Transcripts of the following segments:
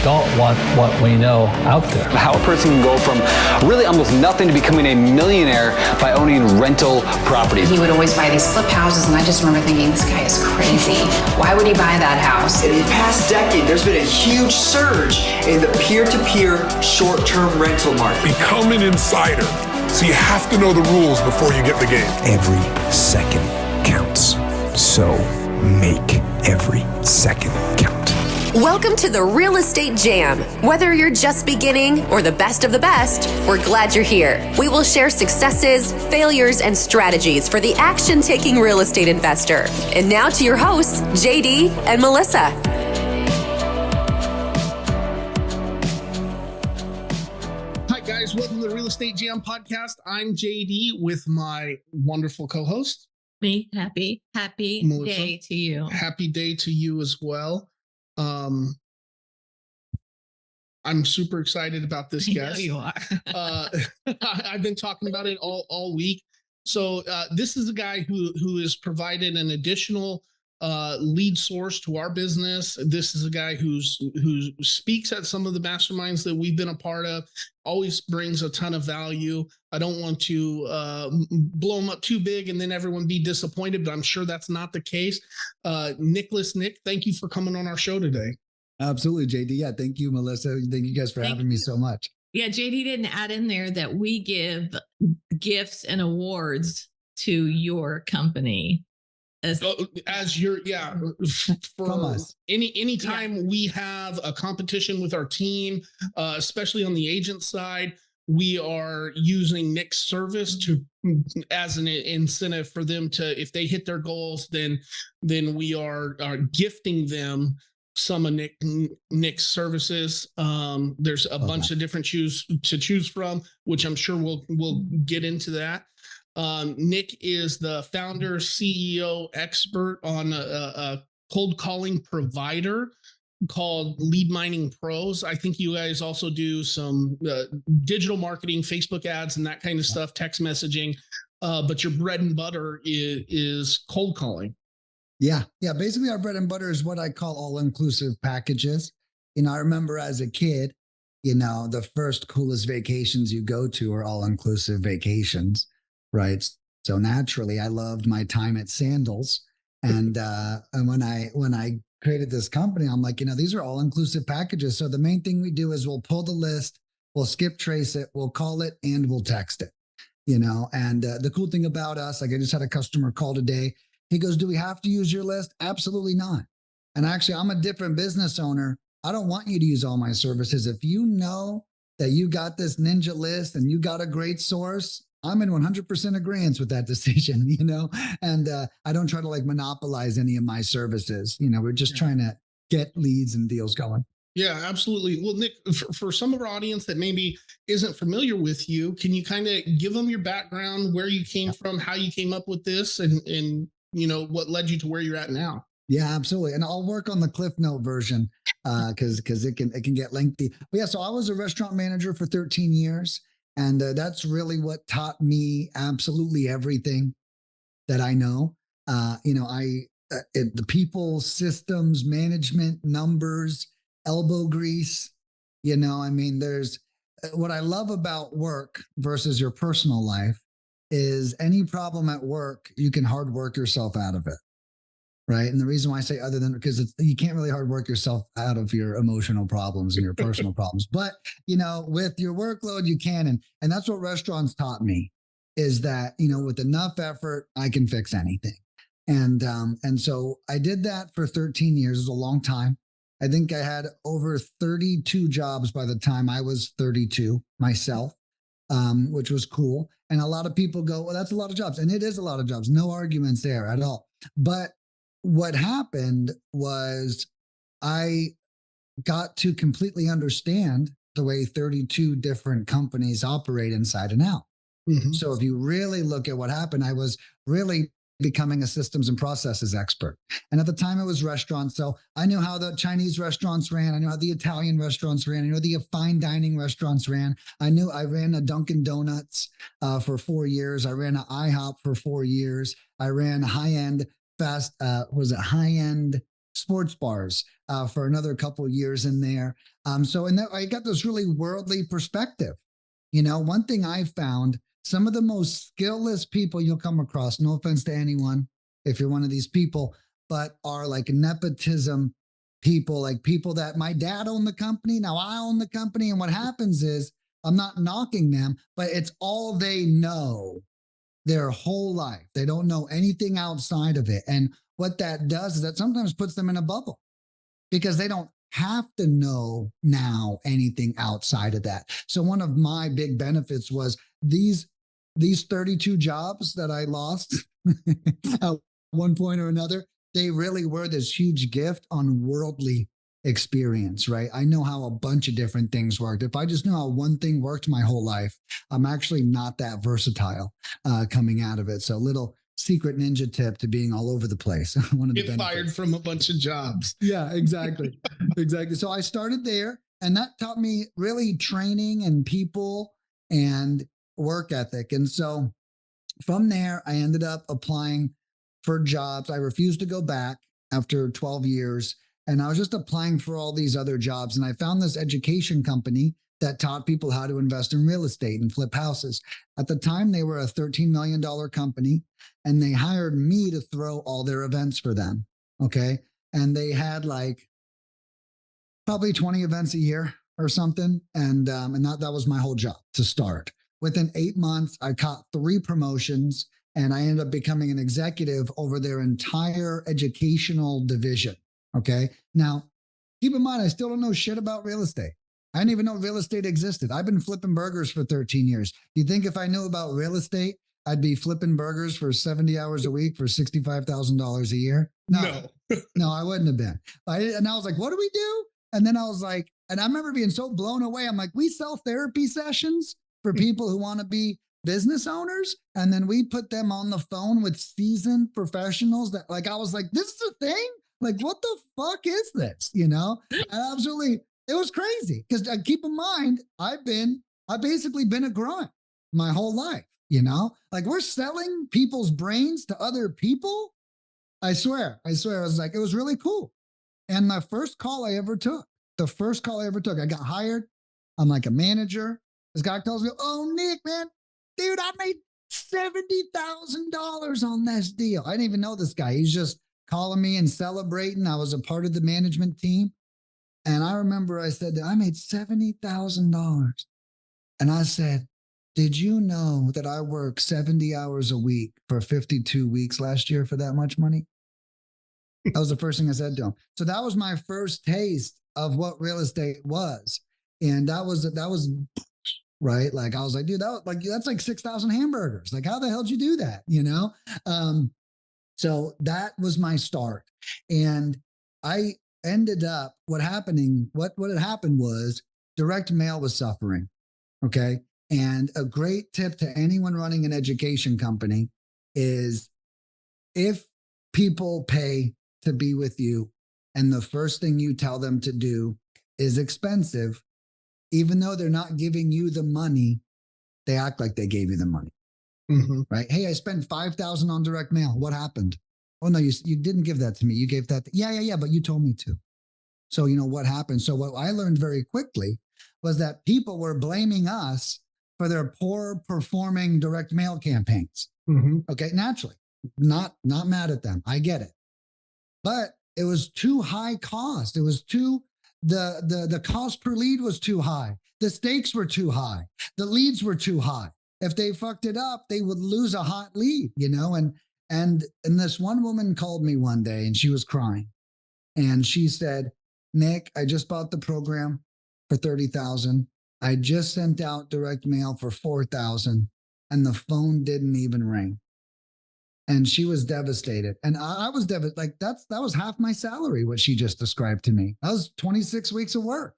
don't want what we know out there. How a person can go from really almost nothing to becoming a millionaire by owning rental properties. He would always buy these flip houses, and I just remember thinking, this guy is crazy. Why would he buy that house? In the past decade, there's been a huge surge in the peer-to-peer short-term rental market. Become an insider. So you have to know the rules before you get the game. Every second counts. So make every second count. Welcome to the Real Estate Jam. Whether you're just beginning or the best of the best, we're glad you're here. We will share successes, failures, and strategies for the action-taking real estate investor. And now to your hosts, JD and Melissa. Hi guys, welcome to the Real Estate Jam podcast. I'm JD with my wonderful co-host. Me, happy Melissa. day to you. Happy day to you as well. I'm super excited about this guest. I know you are. I've been talking about it all week. So this is a guy who has provided an additional lead source to our business. This is a guy who speaks at some of the masterminds that we've been a part of, always brings a ton of value. I don't want to blow him up too big and then everyone be disappointed, but I'm sure that's not the case. Nick, thank you for coming on our show today. Absolutely, JD. Yeah, thank you, Melissa. Thank you guys for having me so much. Yeah, JD didn't add in there that we give gifts and awards to your company. As your From us. Anytime we have a competition with our team, especially on the agent side, we are using Nick's service as an incentive for them to, if they hit their goals, then we are gifting them some of Nick's services. There's a bunch of different to choose from, which I'm sure we'll get into that. Nick is the founder, CEO, expert on a cold calling provider called Lead Mining Pros. I think you guys also do some digital marketing, Facebook ads, and that kind of stuff, text messaging. But your bread and butter is cold calling. Yeah. Basically, our bread and butter is what I call all-inclusive packages. I remember as a kid, the first coolest vacations you go to are all-inclusive vacations. Right. So naturally, I loved my time at Sandals. And when I created this company, I'm like, these are all inclusive packages. So the main thing we do is we'll pull the list, we'll skip trace it, we'll call it, and we'll text it. And the cool thing about us, like I just had a customer call today. He goes, do we have to use your list? Absolutely not. And actually, I'm a different business owner. I don't want you to use all my services. If you know that you got this ninja list and you got a great source, I'm in 100% agreement with that decision, and I don't try to monopolize any of my services. We're just trying to get leads and deals going. Yeah, absolutely. Well, Nick, for some of our audience that maybe isn't familiar with you, can you kind of give them your background, where you came from, how you came up with this, and what led you to where you're at now? Yeah, absolutely. And I'll work on the Cliff Note version because it can get lengthy. But yeah, so I was a restaurant manager for 13 years. And that's really what taught me absolutely everything that I know. The people, systems, management, numbers, elbow grease. There's what I love about work versus your personal life is any problem at work, you can hard work yourself out of it. Right. And the reason why I say other than because you can't really hard work yourself out of your emotional problems and your personal problems. But, with your workload, you can. And that's what restaurants taught me is that, with enough effort, I can fix anything. And so I did that for 13 years. It was a long time. I think I had over 32 jobs by the time I was 32 myself, which was cool. And a lot of people go, well, that's a lot of jobs. And it is a lot of jobs. No arguments there at all. But what happened was I got to completely understand the way 32 different companies operate inside and out. Mm-hmm. So if you really look at what happened, I was really becoming a systems and processes expert. And at the time it was restaurants. So I knew how the Chinese restaurants ran. I knew how the Italian restaurants ran. I knew the fine dining restaurants ran. I ran a Dunkin' Donuts for 4 years. I ran an IHOP for 4 years. I ran high-end sports bars for another couple of years in there. And I got this really worldly perspective. One thing I found, some of the most skillless people you'll come across, no offense to anyone, if you're one of these people, but are like nepotism people, like people that my dad owned the company. Now I own the company. And what happens is, I'm not knocking them, but it's all they know their whole life. They don't know anything outside of it. And what that does is that sometimes puts them in a bubble because they don't have to know now anything outside of that. So one of my big benefits was these 32 jobs that I lost at one point or another, they really were this huge gift on worldly experience, right? I know how a bunch of different things worked. If I just knew how one thing worked my whole life, I'm actually not that versatile coming out of it. So little secret ninja tip to being all over the place. One of the Get fired from a bunch of jobs. Yeah, exactly. Exactly. So I started there, and that taught me really training and people and work ethic. And so from there, I ended up applying for jobs. I refused to go back after 12 years. And I was just applying for all these other jobs. And I found this education company that taught people how to invest in real estate and flip houses. At the time, they were a $13 million company, and they hired me to throw all their events for them. Okay. And they had like probably 20 events a year or something. And that was my whole job to start. Within 8 months, I caught 3 promotions, and I ended up becoming an executive over their entire educational division. Okay. Now, keep in mind, I still don't know shit about real estate. I didn't even know real estate existed. I've been flipping burgers for 13 years. You think if I knew about real estate, I'd be flipping burgers for 70 hours a week for $65,000 a year? No, I wouldn't have been. And I was like, what do we do? And then I was like, and I remember being so blown away. I'm like, we sell therapy sessions for people who want to be business owners. And then we put them on the phone with seasoned professionals that, like, I was like, this is a thing? Like, what the fuck is this? And absolutely, it was crazy. Because keep in mind, I've basically been a grunt my whole life, Like, we're selling people's brains to other people. I swear, I was like, it was really cool. And the first call I ever took, I got hired. I'm like a manager. This guy tells me, oh, Nick, man, dude, I made $70,000 on this deal. I didn't even know this guy. He's just calling me and celebrating. I was a part of the management team. And I remember I said, I made $70,000. And I said, did you know that I worked 70 hours a week for 52 weeks last year for that much money? That was the first thing I said to him. So that was my first taste of what real estate was. And that was right. Like, I was like, dude, that's like 6,000 hamburgers. Like, how the hell did you do that? So that was my start. And I ended up, what had happened was direct mail was suffering. Okay. And a great tip to anyone running an education company is, if people pay to be with you and the first thing you tell them to do is expensive, even though they're not giving you the money, they act like they gave you the money. Mm-hmm. Right? Hey, I spent $5,000 on direct mail. What happened? Oh, no, you didn't give that to me. You gave that. Yeah, but you told me to. So, what happened? So what I learned very quickly was that people were blaming us for their poor performing direct mail campaigns. Mm-hmm. Okay, naturally, not mad at them. I get it. But it was too high cost. It was the cost per lead was too high. The stakes were too high. The leads were too high. If they fucked it up, they would lose a hot lead, and this one woman called me one day and she was crying. And she said, Nick, I just bought the program for $30,000. I just sent out direct mail for $4,000 and the phone didn't even ring. And she was devastated. And I was devastated. Like, that was half my salary, what she just described to me. That was 26 weeks of work.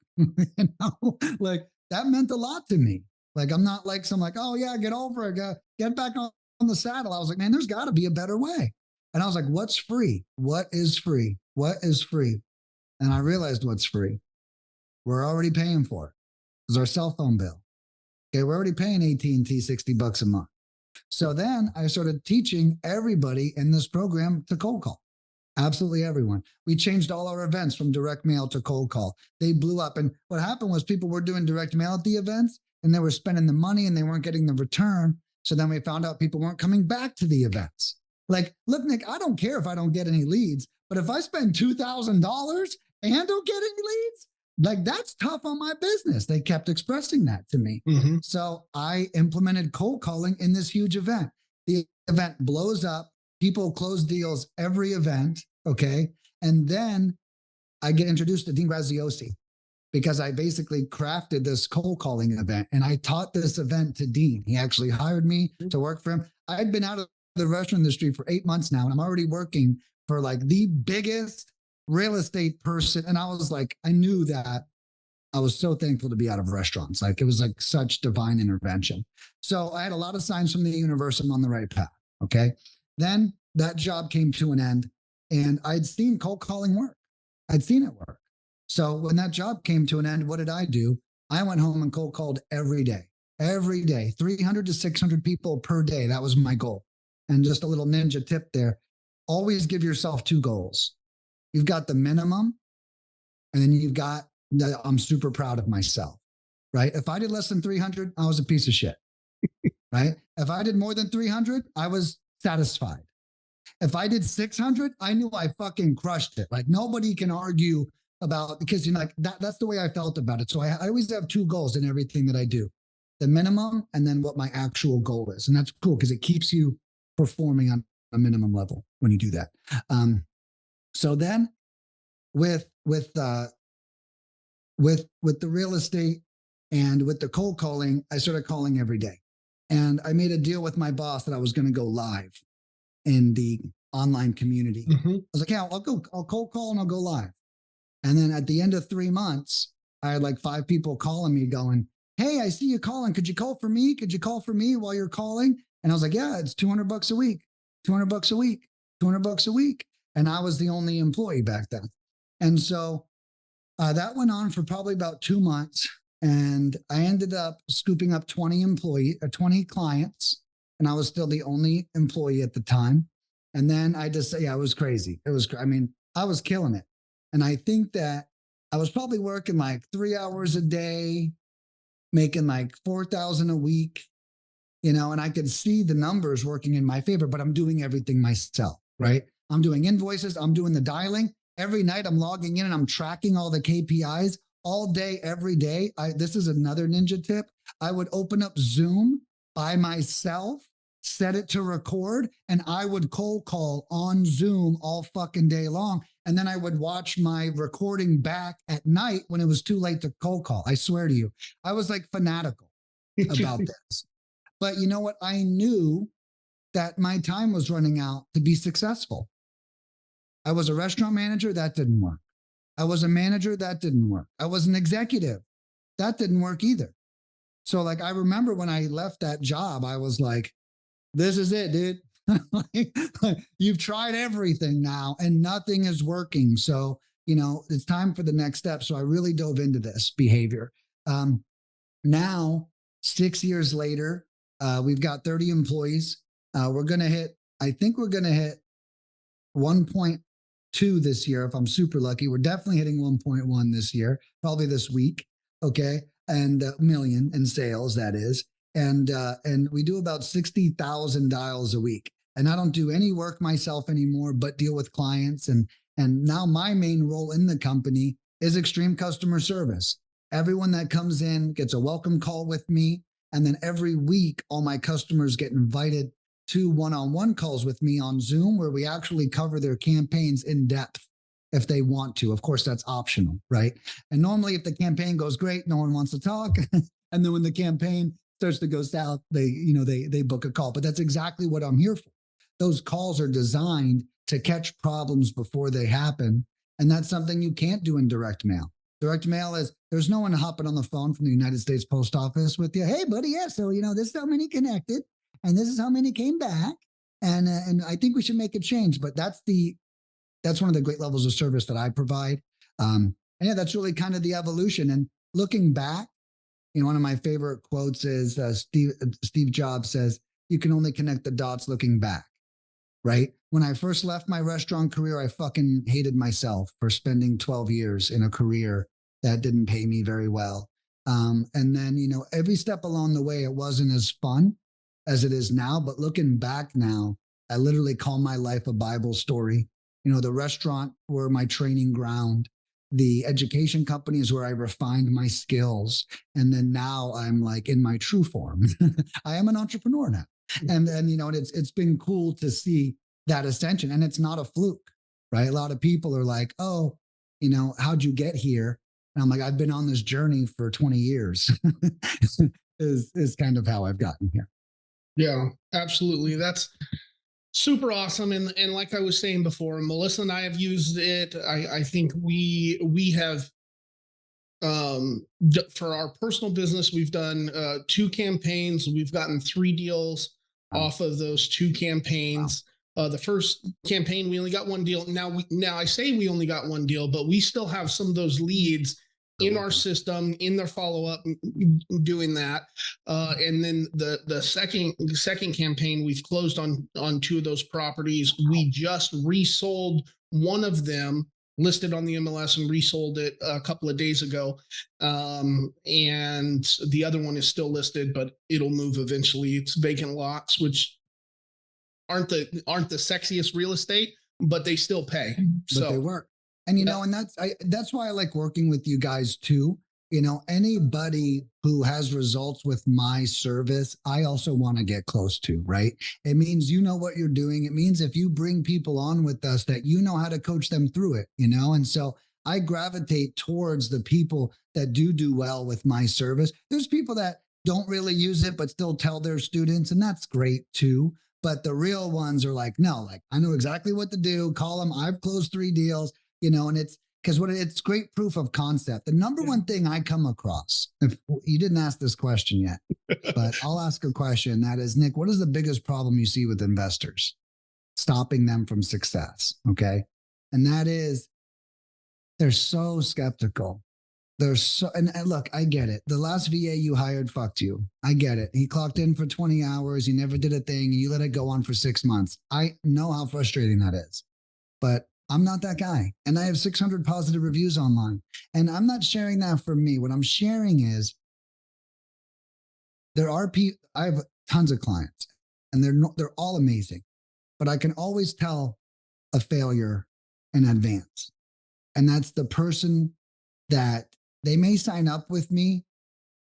Like, that meant a lot to me. Like, I'm not like oh yeah, get over it, get back on the saddle. I was like, man, there's got to be a better way. And I was like, what's free? What is free? What is free? And I realized what's free. We're already paying for it. It's our cell phone bill. Okay, we're already paying AT&T $60 a month. So then I started teaching everybody in this program to cold call. Absolutely everyone. We changed all our events from direct mail to cold call. They blew up. And what happened was people were doing direct mail at the events and they were spending the money and they weren't getting the return. So then we found out people weren't coming back to the events. Like, look, Nick, I don't care if I don't get any leads, but if I spend $2,000 and don't get any leads, like that's tough on my business. They kept expressing that to me. Mm-hmm. So I implemented cold calling in this huge event. The event blows up. People close deals every event. Okay. And then I get introduced to Dean Graziosi because I basically crafted this cold calling event and I taught this event to Dean. He actually hired me to work for him. I had been out of the restaurant industry for 8 months now, and I'm already working for like the biggest real estate person. And I was like, I knew that I was so thankful to be out of restaurants. Like it was like such divine intervention. So I had a lot of signs from the universe. I'm on the right path. Okay. Then that job came to an end and I'd seen cold calling work. I'd seen it work. So when that job came to an end, what did I do? I went home and cold called every day, 300 to 600 people per day. That was my goal. And just a little ninja tip there. Always give yourself 2 goals. You've got the minimum and then you've got the, I'm super proud of myself, right? If I did less than 300, I was a piece of shit, right? If I did more than 300, I was satisfied. If I did 600, I knew I fucking crushed it. Like nobody can argue about, because you know, like that's the way I felt about it. So I always have 2 goals in everything that I do, the minimum and then what my actual goal is. And that's cool because it keeps you performing on a minimum level when you do that. So then with the real estate and with the cold calling, I started calling every day. And I made a deal with my boss that I was going to go live in the online community. Mm-hmm. I was like, yeah, I'll cold call and I'll go live. And then at the end of 3 months, I had like 5 people calling me going, hey, I see you calling. Could you call for me? Could you call for me while you're calling? And I was like, yeah, it's $200 a week, $200 a week, $200 a week. And I was the only employee back then. And so that went on for probably about 2 months. And I ended up scooping up 20 clients. And I was still the only employee at the time. And then I just say, yeah, it was crazy. I was killing it. And I think that I was probably working like 3 hours a day, making like 4,000 a week, you know, and I could see the numbers working in my favor, but I'm doing everything myself, right? I'm doing invoices. I'm doing the dialing. Every night I'm logging in and I'm tracking all the KPIs all day, every day. This is another ninja tip. I would open up Zoom by myself, set it to record, and I would cold call on Zoom all fucking day long. And then I would watch my recording back at night when it was too late to cold call. I swear to you, I was like fanatical about this. But you know what? I knew that my time was running out to be successful. I was a restaurant manager. That didn't work. I was a manager. That didn't work. I was an executive. That didn't work either. So like, I remember when I left that job, I was like, this is it, dude. You've tried everything now and nothing is working. So, you know, it's time for the next step. So I really dove into this behavior. Now, 6 years later, we've got 30 employees. We're going to hit, I think we're going to hit 1.2 this year. If I'm super lucky, we're definitely hitting 1.1 this year, probably this week. Okay. And million in sales, that is. And we do about 60,000 dials a week. And I don't do any work myself anymore, but deal with clients. And now my main role in the company is extreme customer service. Everyone that comes in gets a welcome call with me. And then every week, all my customers get invited to one-on-one calls with me on Zoom, where we actually cover their campaigns in depth if they want to. Of course, that's optional, right? And normally if the campaign goes great, no one wants to talk. And then when the campaign starts to go south, they book a call. But that's exactly what I'm here for. Those calls are designed to catch problems before they happen. And that's something you can't do in direct mail. Direct mail is, there's no one hopping on the phone from the United States Post Office with you. Hey, buddy, yeah, so, this is how many connected, and this is how many came back. And I think we should make a change. But that's one of the great levels of service that I provide. And yeah, that's really kind of the evolution. And looking back, one of my favorite quotes is Steve Jobs says, you can only connect the dots looking back, right? When I first left my restaurant career, I fucking hated myself for spending 12 years in a career that didn't pay me very well. And then, you know, every step along the way, it wasn't as fun as it is now. But looking back now, I literally call my life a Bible story. You know, the restaurant were my training ground. The education company is where I refined my skills. And then now I'm like in my true form. I am an entrepreneur now. And then, you know, it's been cool to see that ascension. And it's not a fluke, right? A lot of people are like, oh, you know, how'd you get here? And I'm like, I've been on this journey for 20 years is kind of how I've gotten here. Yeah, absolutely. That's super awesome. And like I was saying before, Melissa and I have used it. I think we have, for our personal business, we've done 2 campaigns. We've gotten 3 deals off of those 2 campaigns. The first campaign, we only got 1 deal. Now I say we only got 1 deal, but we still have some of those leads in our system, in their follow-up, doing that. And then the second campaign, we've closed on 2 of those properties. We just resold one of them, listed on the MLS, and resold it a couple of days ago. And the other one is still listed, but it'll move eventually. It's vacant lots, which aren't the sexiest real estate, but they still pay. But they work. And, you know, and that's why I like working with you guys too. You know, anybody who has results with my service, I also want to get close to, right? It means you know what you're doing. It means if you bring people on with us that you know how to coach them through it, you know? And so I gravitate towards the people that do well with my service. There's people that don't really use it, but still tell their students, and that's great too. But the real ones are like, no, like I know exactly what to do. Call them. I've closed 3 deals. You know, and it's because it's great proof of concept. The number one thing I come across, if you didn't ask this question yet, but I'll ask a question. That is, Nick, what is the biggest problem you see with investors? Stopping them from success. Okay. And that is, they're so skeptical. They're so, and look, I get it. The last VA you hired fucked you. I get it. He clocked in for 20 hours. He never did a thing. And you let it go on for 6 months. I know how frustrating that is, but I'm not that guy. And I have 600 positive reviews online. And I'm not sharing that for me. What I'm sharing is there are people, I have tons of clients and they're all amazing, but I can always tell a failure in advance. And that's the person that they may sign up with me,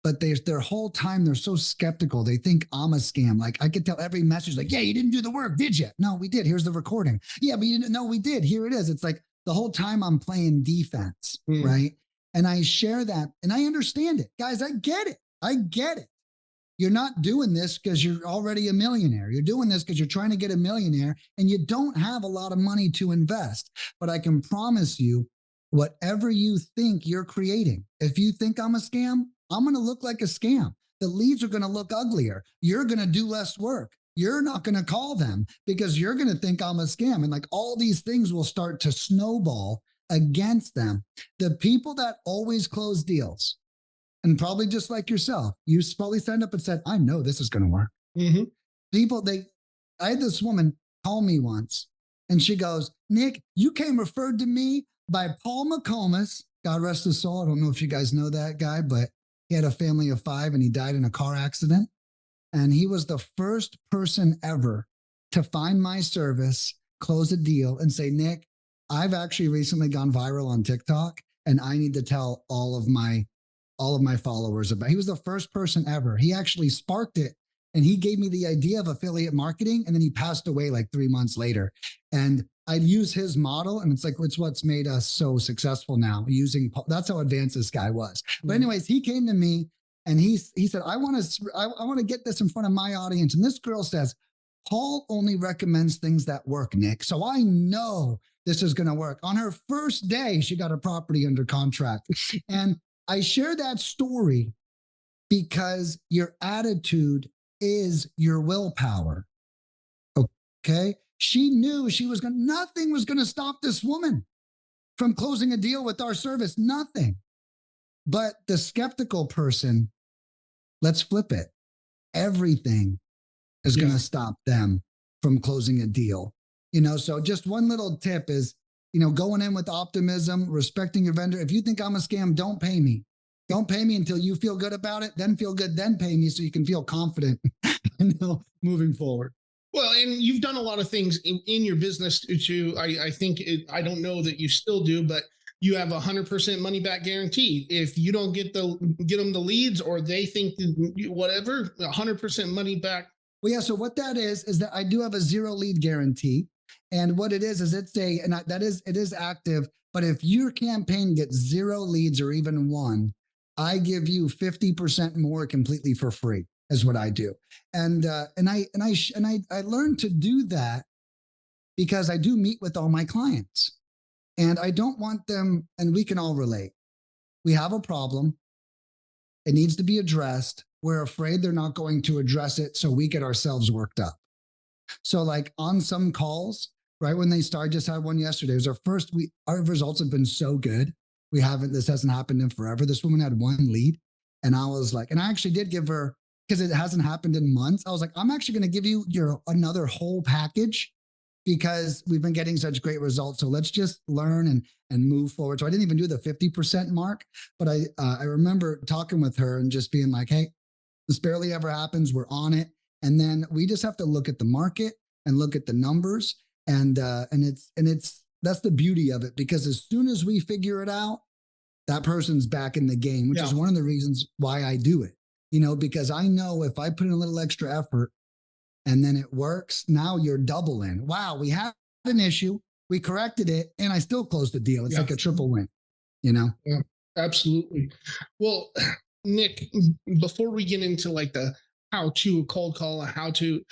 but their whole time, they're so skeptical. They think I'm a scam. Like I could tell every message like, yeah, you didn't do the work, did you? No, we did. Here's the recording. Yeah, but you didn't. No, we did. Here it is. It's like the whole time I'm playing defense, right? And I share that and I understand it. Guys, I get it. I get it. You're not doing this because you're already a millionaire. You're doing this because you're trying to get a millionaire and you don't have a lot of money to invest. But I can promise you, whatever you think you're creating, if you think I'm a scam, I'm going to look like a scam. The leads are going to look uglier. You're going to do less work. You're not going to call them because you're going to think I'm a scam. And like all these things will start to snowball against them. The people that always close deals, and probably just like yourself, you probably signed up and said, I know this is going to work. People, I had this woman call me once and she goes, Nick, you came referred to me by Paul McComas. God rest his soul. I don't know if you guys know that guy, but he had a family of 5 and he died in a car accident. And he was the first person ever to find my service, close a deal and say, Nick, I've actually recently gone viral on TikTok and I need to tell all of my followers about it. He was the first person ever. He actually sparked it and he gave me the idea of affiliate marketing. And then he passed away like 3 months later. And I'd use his model and it's what's made us so successful now that's how advanced this guy was. But anyways, he came to me and he said, I want to get this in front of my audience. And this girl says, Paul only recommends things that work, Nick. So I know this is going to work. On her first day, she got a property under contract. And I share that story because your attitude is your willpower. Okay. She knew nothing was going to stop this woman from closing a deal with our service. Nothing. But the skeptical person, let's flip it. Everything is going to stop them from closing a deal So just one little tip is, going in with optimism, respecting your vendor. If you think I'm a scam, don't pay me. Don't pay me until you feel good about it. Then feel good, then pay me so you can feel confident, moving forward. Well, and you've done a lot of things in your business to I think I don't know that you still do, but you have 100% money back guarantee. If you don't get them the leads, or they think whatever, 100% money back. Well, yeah. So what that is that I do have a 0 lead guarantee. And what it is it is active. But if your campaign gets 0 leads or even 1, I give you 50% more completely for free, is what I do. And I learned to do that because I do meet with all my clients, and I don't want them, and we can all relate. We have a problem. It needs to be addressed. We're afraid they're not going to address it, so we get ourselves worked up. So like on some calls, right when they start, just had one yesterday. It was our first week. Our results have been so good. This hasn't happened in forever. This woman had 1 lead. And I was like, and I actually did give her, because it hasn't happened in months. I was like, I'm actually going to give you another whole package because we've been getting such great results. So let's just learn and move forward. So I didn't even do the 50% mark, but I remember talking with her and just being like, hey, this barely ever happens. We're on it. And then we just have to look at the market and look at the numbers. And that's the beauty of it, because as soon as we figure it out, that person's back in the game, which is one of the reasons why I do it, because I know if I put in a little extra effort and then it works, now you're double in. Wow, we had an issue, we corrected it, and I still closed the deal. It's like a triple win, Yeah, absolutely. Well, Nick, before we get into like the how to cold call and how to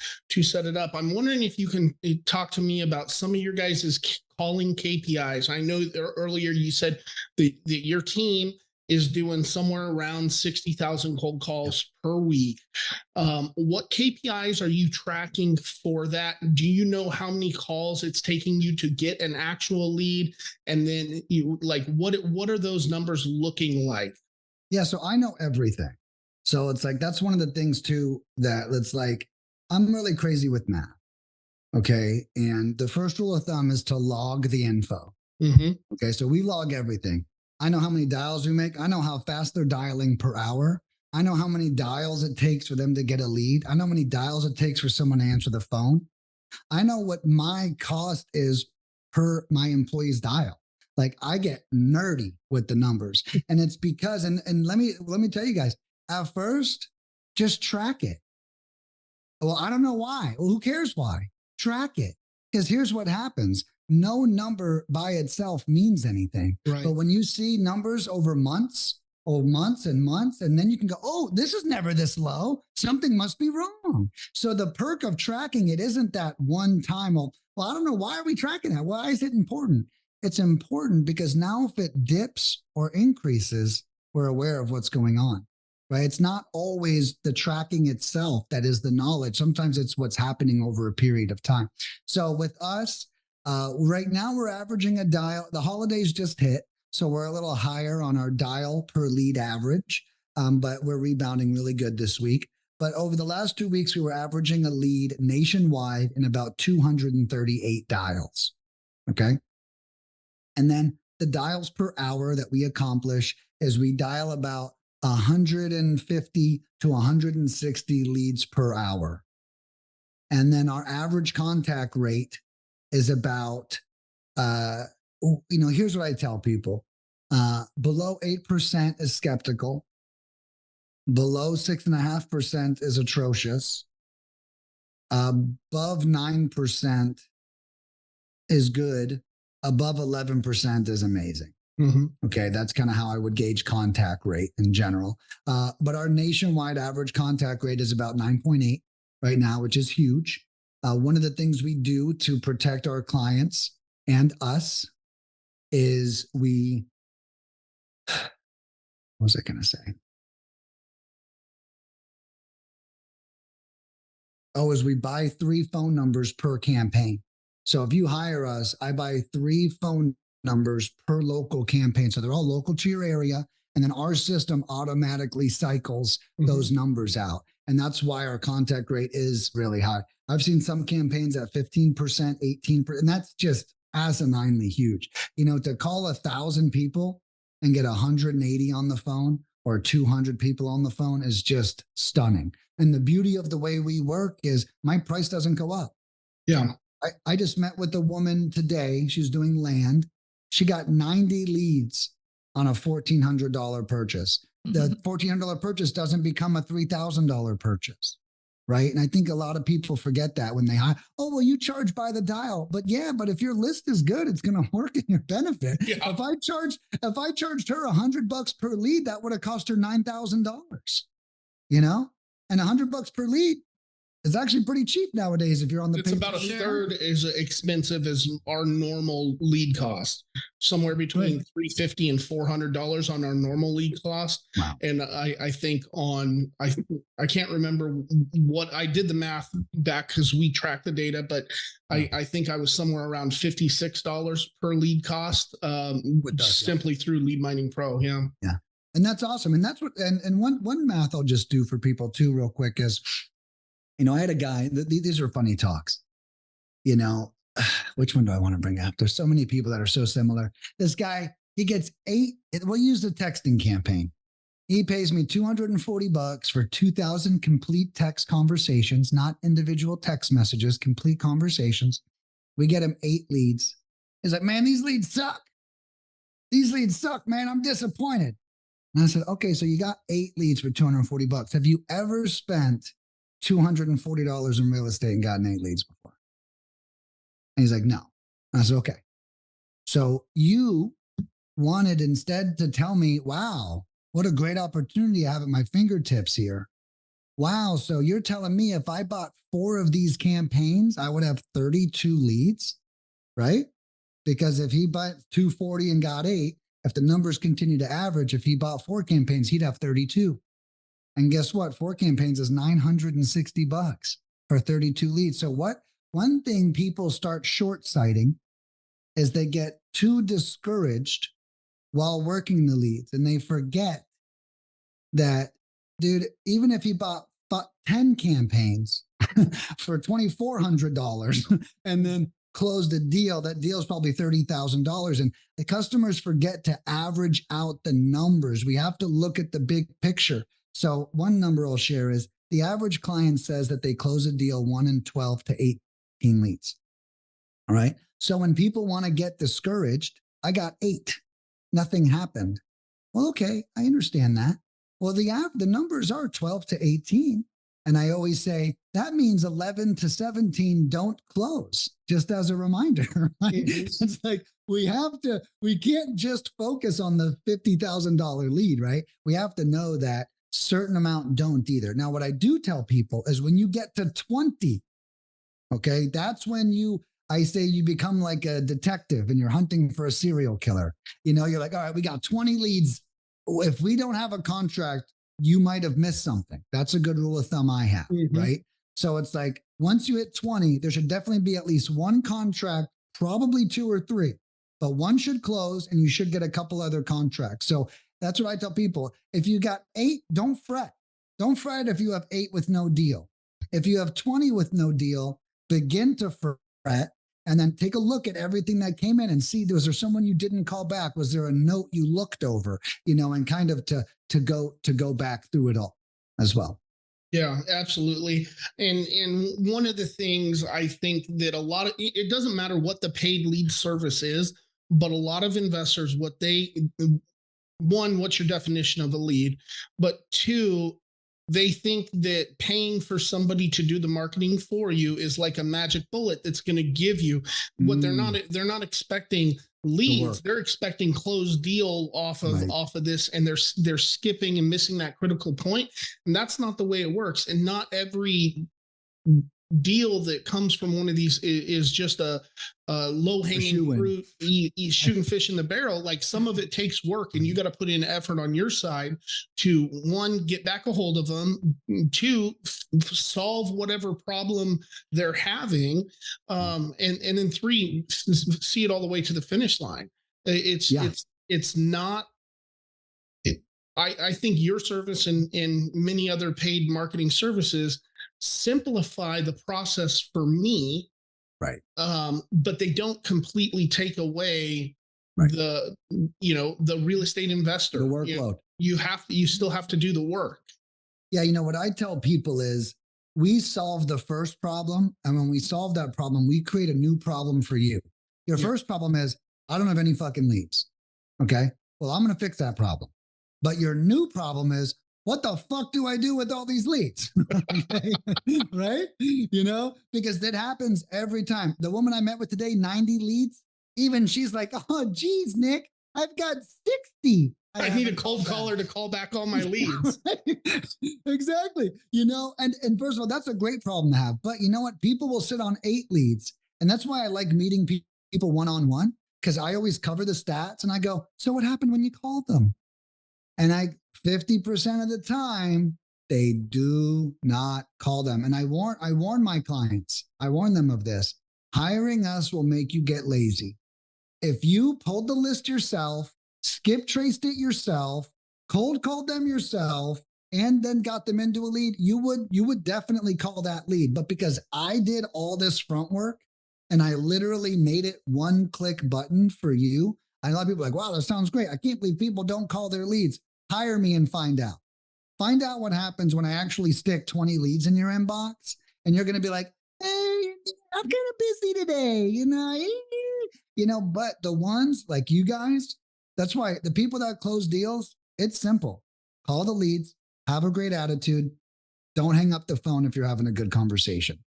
set it up, I'm wondering if you can talk to me about some of your guys' calling KPIs. I know earlier you said that your team is doing somewhere around 60,000 cold calls per week. What KPIs are you tracking for that? Do you know how many calls it's taking you to get an actual lead? And then what are those numbers looking like? Yeah, so I know everything. So it's like, that's one of the things too, that it's like, I'm really crazy with math. Okay. And the first rule of thumb is to log the info. Mm-hmm. Okay. So we log everything. I know how many dials we make. I know how fast they're dialing per hour. I know how many dials it takes for them to get a lead. I know how many dials it takes for someone to answer the phone. I know what my cost is per my employee's dial. Like, I get nerdy with the numbers, and it's because, and let me tell you guys, at first, just track it. Well, I don't know why. Well, who cares why? Track it. Because here's what happens. No number by itself means anything. Right. But when you see numbers over months and months, and then you can go, oh, this is never this low. Something must be wrong. So the perk of tracking it isn't that one time, well, I don't know. Why are we tracking that? Why is it important? It's important because now if it dips or increases, we're aware of what's going on. Right? It's not always the tracking itself that is the knowledge. Sometimes it's what's happening over a period of time. So with us, right now we're averaging a dial. The holidays just hit, so we're a little higher on our dial per lead average, but we're rebounding really good this week. But over the last 2 weeks, we were averaging a lead nationwide in about 238 dials. Okay. And then the dials per hour that we accomplish is we dial about 150 to 160 leads per hour. And then our average contact rate is about, here's what I tell people. Below 8% is skeptical. Below 6.5% is atrocious. Above 9% is good. Above 11% is amazing. Mm-hmm. Okay, that's kind of how I would gauge contact rate in general. But our nationwide average contact rate is about 9.8 right now, which is huge. One of the things we do to protect our clients and us is what was I going to say? Is we buy 3 phone numbers per campaign. So if you hire us, I buy 3 phone numbers per local campaign. So they're all local to your area. And then our system automatically cycles those numbers out. And that's why our contact rate is really high. I've seen some campaigns at 15%, 18%, and that's just asininely huge. You know, to call 1,000 people and get 180 on the phone or 200 people on the phone is just stunning. And the beauty of the way we work is my price doesn't go up. Yeah. I just met with a woman today. She's doing land. She got 90 leads on a $1,400 purchase. The $1,400 purchase doesn't become a $3,000 purchase, right? And I think a lot of people forget that when they hire. Oh, well, you charge by the dial, but yeah, but if your list is good, it's going to work in your benefit. Yeah. If I charged her $100 per lead, that would have cost her $9,000. You know, and $100 per lead is actually pretty cheap nowadays if you're on the. It's about a third as expensive as our normal lead cost, somewhere between $350 and $400 on our normal lead cost. Wow. And I think I can't remember what I did the math back because we track the data, but I think I was somewhere around $56 per lead cost simply through Lead Mining Pro. Yeah. Yeah. And that's awesome. And that's what, and one math I'll just do for people too, real quick is, you know, I had a guy, these are funny talks, you know, which one do I want to bring up? There's so many people that are so similar. This guy, he gets we'll use the texting campaign. He pays me $240 for 2,000 complete text conversations, not individual text messages, complete conversations. We get him 8 leads. He's like, man, these leads suck. These leads suck, man. I'm disappointed. And I said, okay, so you got 8 leads for $240. Have you ever spent $240 in real estate and gotten 8 leads before? And he's like, no. And I said, okay. So you wanted instead to tell me, wow, what a great opportunity I have at my fingertips here. Wow. So you're telling me if I bought 4 of these campaigns, I would have 32 leads, right? Because if he bought 240 and got 8, if the numbers continue to average, if he bought 4 campaigns, he'd have 32. And guess what? 4 campaigns is $960 for 32 leads. So one thing people start short-sighting is they get too discouraged while working the leads. And they forget that, dude, even if you bought 10 campaigns for $2,400 and then closed a deal, that deal is probably $30,000. And the customers forget to average out the numbers. We have to look at the big picture. So one number I'll share is the average client says that they close a deal 1 in 12 to 18 leads. All right. So when people want to get discouraged, I got 8. Nothing happened. Well, okay, I understand that. Well, the numbers are 12 to 18. And I always say that means 11 to 17 don't close, just as a reminder. Right? It's like we can't just focus on the $50,000 lead, right? We have to know that certain amount don't either. Now, what I do tell people is when you get to 20, okay, that's when I say you become like a detective and you're hunting for a serial killer. You know, you're like, all right, we got 20 leads. If we don't have a contract, you might have missed something. That's a good rule of thumb I have, right? So it's like, once you hit 20, there should definitely be at least 1 contract, probably 2 or 3, but 1 should close and you should get a couple other contracts. So that's what I tell people. If you got 8, don't fret. Don't fret if you have 8 with no deal. If you have 20 with no deal, begin to fret and then take a look at everything that came in and see, was there someone you didn't call back? Was there a note you looked over, you know, and kind of to go back through it all as well. Yeah, absolutely. And one of the things I think that it doesn't matter what the paid lead service is, but a lot of investors, one, what's your definition of a lead? But 2, they think that paying for somebody to do the marketing for you is like a magic bullet that's going to give you what they're not expecting leads. They're expecting closed deal off of this, and they're skipping and missing that critical point. And that's not the way it works. And not every deal that comes from one of these is just a low-hanging fruit, shooting fish in the barrel. Like, some of it takes work, and you got to put in effort on your side to, 1, get back a hold of them, 2, solve whatever problem they're having, and then 3, see it all the way to the finish line. It's not I think your service and many other paid marketing services simplify the process for me. Right. But they don't completely take away Right. the real estate investor. The workload. You still have to do the work. Yeah, what I tell people is we solve the first problem, and when we solve that problem, we create a new problem for you. Your first problem is I don't have any fucking leads. Okay. Well, I'm going to fix that problem. But your new problem is, what the fuck do I do with all these leads? Right? Because that happens every time. The woman I met with today, 90 leads, even she's like, oh, geez, Nick, I've got 60. I need a cold caller to call back all my leads. Exactly. And first of all, that's a great problem to have. But you know what? People will sit on 8 leads. And that's why I like meeting people one-on-one, because I always cover the stats and I go, so what happened when you called them? And 50% of the time, they do not call them. And I warn my clients, I warn them of this. Hiring us will make you get lazy. If you pulled the list yourself, skip traced it yourself, cold called them yourself, and then got them into a lead, you would definitely call that lead. But because I did all this front work and I literally made it one click button for you, a lot of people are like, wow, that sounds great. I can't believe people don't call their leads. Hire me and find out. Find out what happens when I actually stick 20 leads in your inbox, and you're going to be like, hey, I'm kind of busy today, but the ones like you guys, that's why the people that close deals, it's simple. Call the leads, have a great attitude. Don't hang up the phone if you're having a good conversation.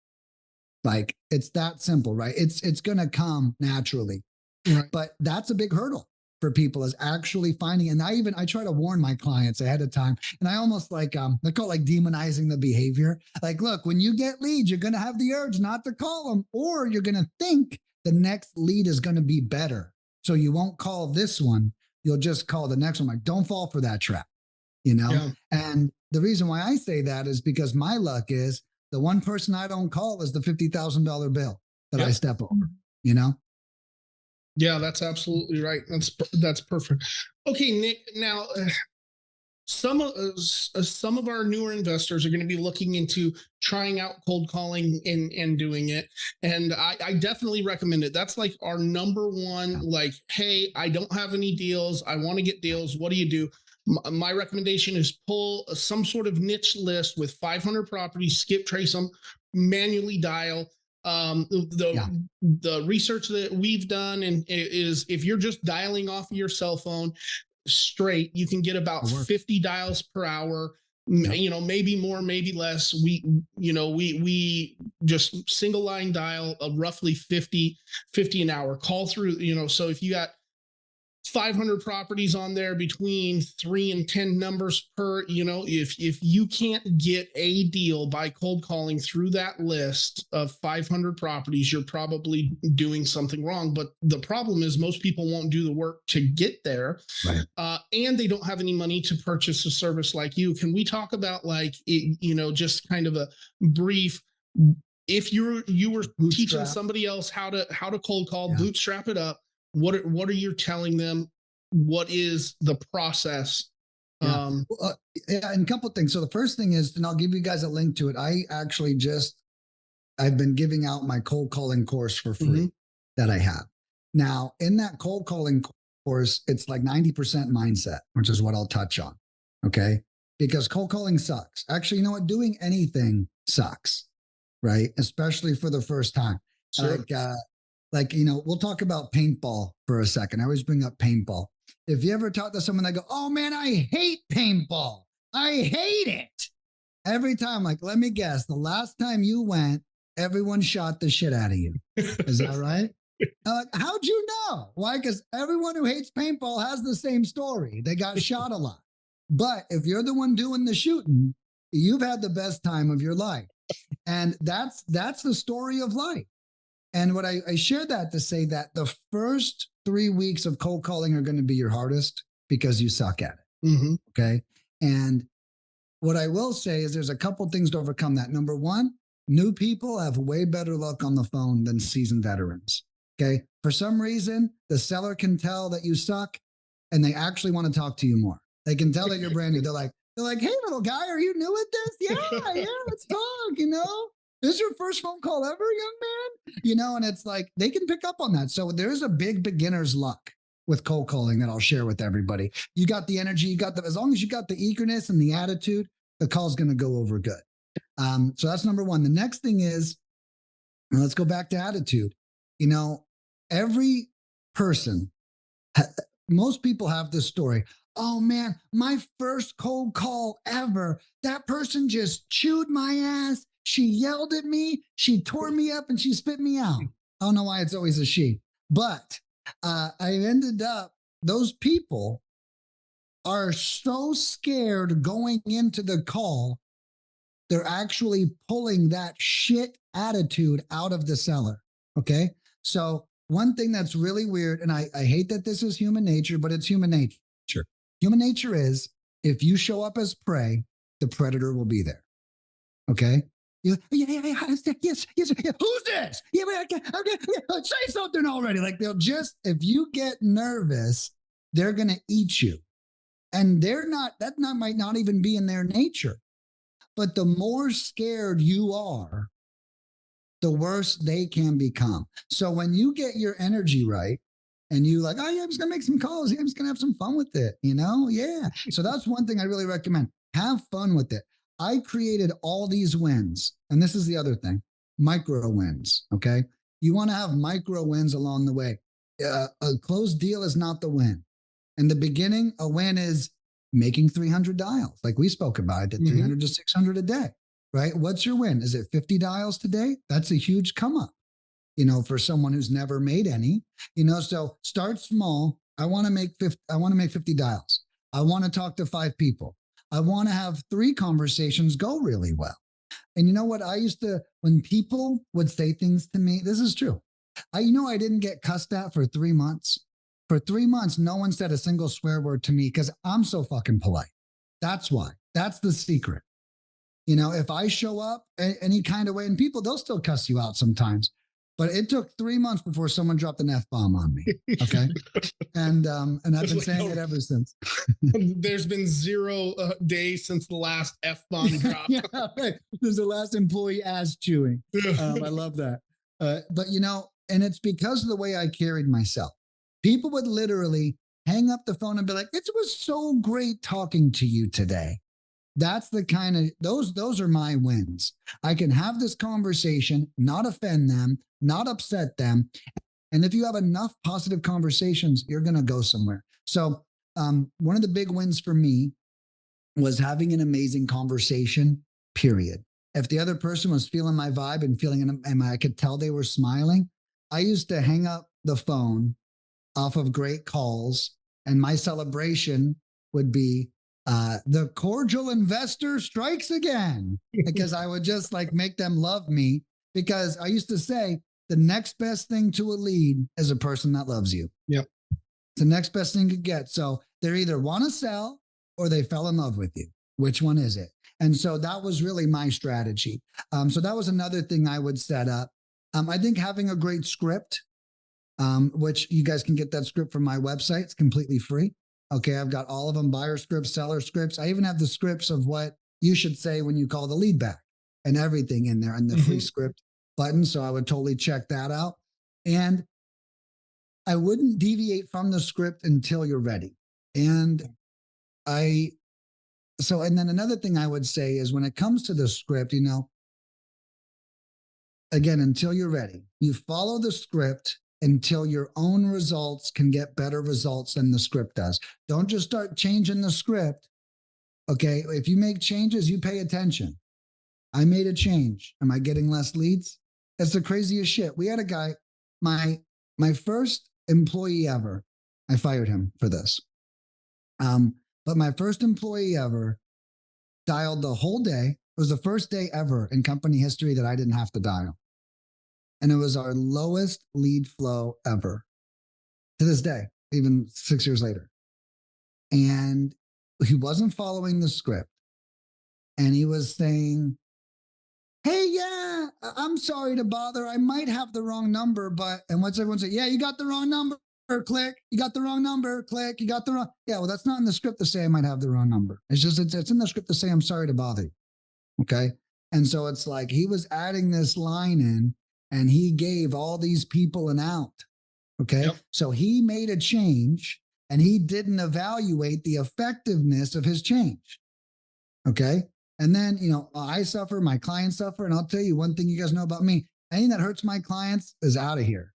Like, it's that simple, right? It's going to come naturally. Right. But that's a big hurdle for people, is actually finding. And I try to warn my clients ahead of time. And I almost they call it like demonizing the behavior. Like, look, when you get leads, you're going to have the urge not to call them, or you're going to think the next lead is going to be better. So you won't call this one. You'll just call the next one. Like, don't fall for that trap, Yeah. And the reason why I say that is because my luck is the one person I don't call is the $50,000 bill that I step over, Yeah, that's absolutely right. That's perfect. Okay, Nick. Now, some of our newer investors are going to be looking into trying out cold calling and doing it, and I definitely recommend it. That's like our number one. Like, hey, I don't have any deals. I want to get deals. What do you do? My recommendation is pull some sort of niche list with 500 properties, skip trace them, manually dial. The research that we've done is if you're just dialing off your cell phone straight, you can get about 50 dials per hour. Maybe more, maybe less. We just single line dial roughly 50 an hour. Call through. So if you got 500 properties on there, between 3 and 10 numbers per, if you can't get a deal by cold calling through that list of 500 properties, you're probably doing something wrong. But the problem is most people won't do the work to get there. Right. And they don't have any money to purchase a service like you. Can we talk about just kind of a brief, if you were teaching somebody else how to cold call, bootstrap it up, what are you telling them? What is the process? And a couple of things. So the first thing is, and I'll give you guys a link to it. I've been giving out my cold calling course for free that I have. Now, in that cold calling course, it's like 90% mindset, which is what I'll touch on. Okay. Because cold calling sucks. Actually, you know what? Doing anything sucks, right? Especially for the first time. Sure. We'll talk about paintball for a second. I always bring up paintball. If you ever talk to someone that go, oh man, I hate paintball. I hate it. Every time, let me guess, the last time you went, everyone shot the shit out of you. Is that right? How'd you know? Why? Because everyone who hates paintball has the same story. They got shot a lot. But if you're the one doing the shooting, you've had the best time of your life. And that's the story of life. And what I share that to say that the first 3 weeks of cold calling are going to be your hardest because you suck at it. Mm-hmm. Okay. And what I will say is there's a couple things to overcome that. Number one, new people have way better luck on the phone than seasoned veterans. Okay. For some reason, the seller can tell that you suck and they actually want to talk to you more. They can tell that you're brand new. They're like, hey, little guy, are you new at this? Yeah, let's talk, This is your first phone call ever, young man? And it's like, they can pick up on that. So there's a big beginner's luck with cold calling that I'll share with everybody. You got the energy, as long as you got the eagerness and the attitude, the call's going to go over good. So that's number one. The next thing is, and let's go back to attitude. Every person, most people have this story. Oh man, my first cold call ever. That person just chewed my ass. She yelled at me. She tore me up and she spit me out. I don't know why it's always a she, but I ended up, those people are so scared going into the call, they're actually pulling that shit attitude out of the seller. Okay. So one thing that's really weird, and I hate that this is human nature, but it's human nature. Human nature is if you show up as prey, the predator will be there. Okay. Yes. Who's this? Yeah, say something already. Like if you get nervous, they're going to eat you. And might not even be in their nature. But the more scared you are, the worse they can become. So when you get your energy right and you like, oh yeah, I'm just going to make some calls. Yeah, I'm just going to have some fun with it. Yeah. So that's one thing I really recommend. Have fun with it. I created all these wins. And this is the other thing, micro wins. Okay. You want to have micro wins along the way. A closed deal is not the win. In the beginning, a win is making 300 dials. Like we spoke about, I did 300 to 600 a day, right? What's your win? Is it 50 dials today? That's a huge come up, for someone who's never made any, so start small. I want to make 50 dials. I want to talk to 5 people. I want to have 3 conversations go really well. And you know what? When people would say things to me, this is true. I didn't get cussed at for 3 months. For 3 months, no one said a single swear word to me because I'm so fucking polite. That's why. That's the secret. If I show up any kind of way, and people, they'll still cuss you out sometimes. But it took 3 months before someone dropped an F-bomb on me. Okay. and I've been saying it ever since. There's been 0 days since the last F-bomb drop. Yeah, right. There's the last employee ass chewing. I love that. But and it's because of the way I carried myself. People would literally hang up the phone and be like, it was so great talking to you today. That's the kind of, those are my wins. I can have this conversation, not offend them, not upset them. And if you have enough positive conversations, you're going to go somewhere. So one of the big wins for me was having an amazing conversation, period. If the other person was feeling my vibe and I could tell they were smiling, I used to hang up the phone off of great calls. And my celebration would be, the cordial investor strikes again, because I would just make them love me, because I used to say the next best thing to a lead is a person that loves you. Yep. It's the next best thing you get. So they either want to sell or they fell in love with you. Which one is it? And so that was really my strategy. So that was another thing I would set up. I think having a great script, which you guys can get that script from my website. It's completely free. Okay, I've got all of them, buyer scripts, seller scripts. I even have the scripts of what you should say when you call the lead back and everything in there, and the free script button. So I would totally check that out. And I wouldn't deviate from the script until you're ready. And then another thing I would say is when it comes to the script, again, until you're ready, you follow the script until your own results can get better results than the script does. Don't just start changing the script. Okay. If you make changes, you pay attention. I made a change. Am I getting less leads? That's the craziest shit. We had a guy, my first employee ever. I fired him for this. But my first employee ever dialed the whole day. It was the first day ever in company history that I didn't have to dial. And it was our lowest lead flow ever to this day, even 6 years later. And he wasn't following the script. And he was saying, hey, yeah, I'm sorry to bother. I might have the wrong number, and what's everyone say? Yeah, you got the wrong number. click. You got the wrong number. Click. You got the wrong. Yeah, well, that's not in the script to say I might have the wrong number. It's just, it's in the script to say I'm sorry to bother you. Okay. And so it's like he was adding this line in and he gave all these people an out. Okay. Yep. So he made a change and he didn't evaluate the effectiveness of his change. Okay. And then, I suffer, my clients suffer. And I'll tell you one thing you guys know about me, anything that hurts my clients is out of here.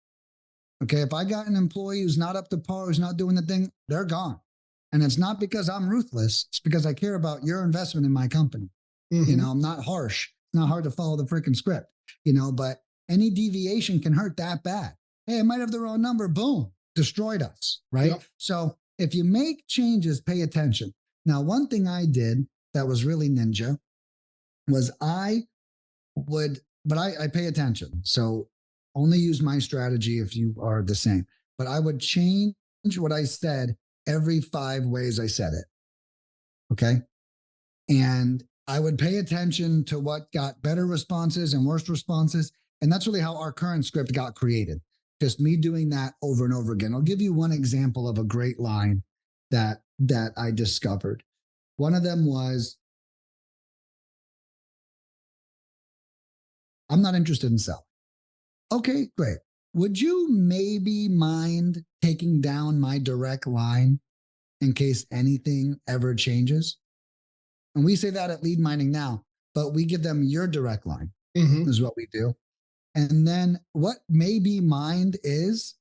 Okay. If I got an employee who's not up to par, who's not doing the thing, they're gone. And it's not because I'm ruthless. It's because I care about your investment in my company. Mm-hmm. I'm not harsh. It's not hard to follow the freaking script, but any deviation can hurt that bad. Hey, I might have the wrong number. Boom, destroyed us. Right. Yep. So if you make changes, pay attention. Now, one thing I did that was really ninja was I pay attention. So only use my strategy if you are the same, but I would change what I said every 5 ways I said it. Okay. And I would pay attention to what got better responses and worse responses. And that's really how our current script got created. Just me doing that over and over again. I'll give you one example of a great line that I discovered. One of them was, I'm not interested in selling. Okay, great. Would you maybe mind taking down my direct line in case anything ever changes? And we say that at Lead Mining now, but we give them your direct line is what we do. And then what maybe mind is,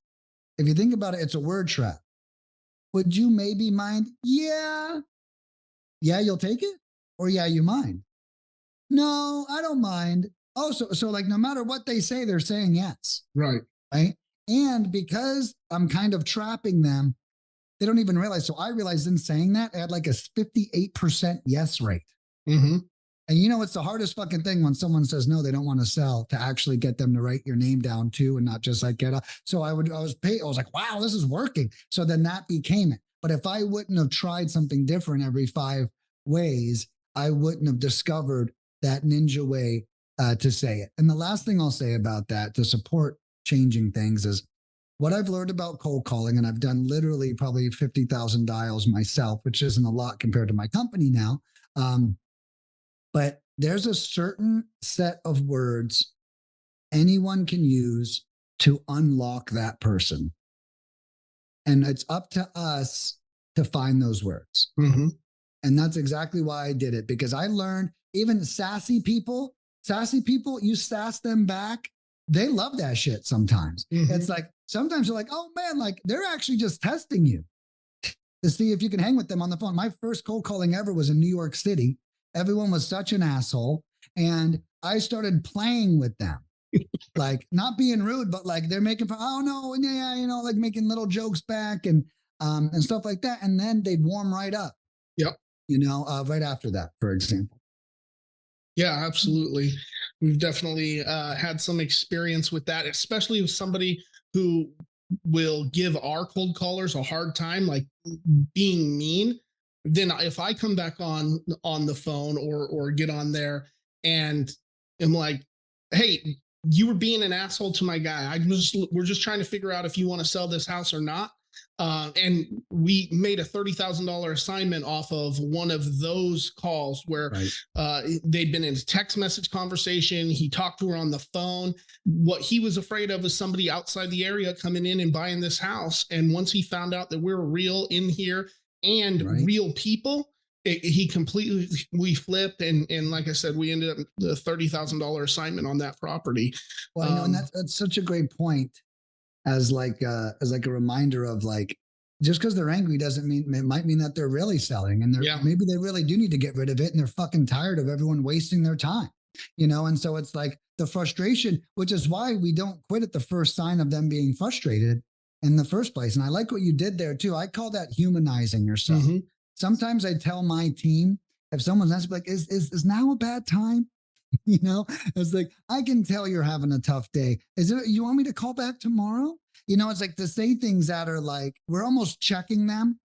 if you think about it, it's a word trap. Would you maybe mind? Yeah. Yeah, you'll take it? Or yeah, you mind? No, I don't mind. Oh, so like no matter what they say, they're saying yes. Right. Right. And because I'm kind of trapping them, they don't even realize. So I realized in saying that I had like a 58% yes rate. Mm-hmm. And it's the hardest fucking thing when someone says no, they don't want to sell, to actually get them to write your name down too, and not just like get up. So I was like, wow, this is working. So then that became it. But if I wouldn't have tried something different every 5 ways, I wouldn't have discovered that ninja way to say it. And the last thing I'll say about that to support changing things is what I've learned about cold calling, and I've done literally probably 50,000 dials myself, which isn't a lot compared to my company now. But there's a certain set of words anyone can use to unlock that person. And it's up to us to find those words. Mm-hmm. And that's exactly why I did it, because I learned even sassy people, you sass them back. They love that shit sometimes. Mm-hmm. It's like, sometimes they're like, oh man, like they're actually just testing you to see if you can hang with them on the phone. My first cold calling ever was in New York City. Everyone was such an asshole. And I started playing with them, like not being rude, but like they're making fun. Oh no. Yeah. Like making little jokes back and stuff like that. And then they'd warm right up. Yep. Right after that, for example. Yeah, absolutely. We've definitely had some experience with that, especially with somebody who will give our cold callers a hard time, like being mean. Then if I come back on the phone or get on there and am like, hey, you were being an asshole to my guy. We're just trying to figure out if you want to sell this house or not. And we made a $30,000 assignment off of one of those calls where they'd been in a text message conversation. He talked to her on the phone. What he was afraid of was somebody outside the area coming in and buying this house. And once he found out that we were real in here and real people, we flipped. And like I said, we ended up the $30,000 assignment on that property. Well, I know, and that's such a great point. As like a reminder of like, just because they're angry doesn't mean, it might mean that they're really selling, and maybe they really do need to get rid of it, and they're fucking tired of everyone wasting their time, and so it's like the frustration, which is why we don't quit at the first sign of them being frustrated in the first place. And I like what you did there too. I call that humanizing yourself. Mm-hmm. Sometimes I tell my team, if someone's asking, like, is now a bad time? It's like, I can tell you're having a tough day. You want me to call back tomorrow? It's like to say things that are like, we're almost checking them,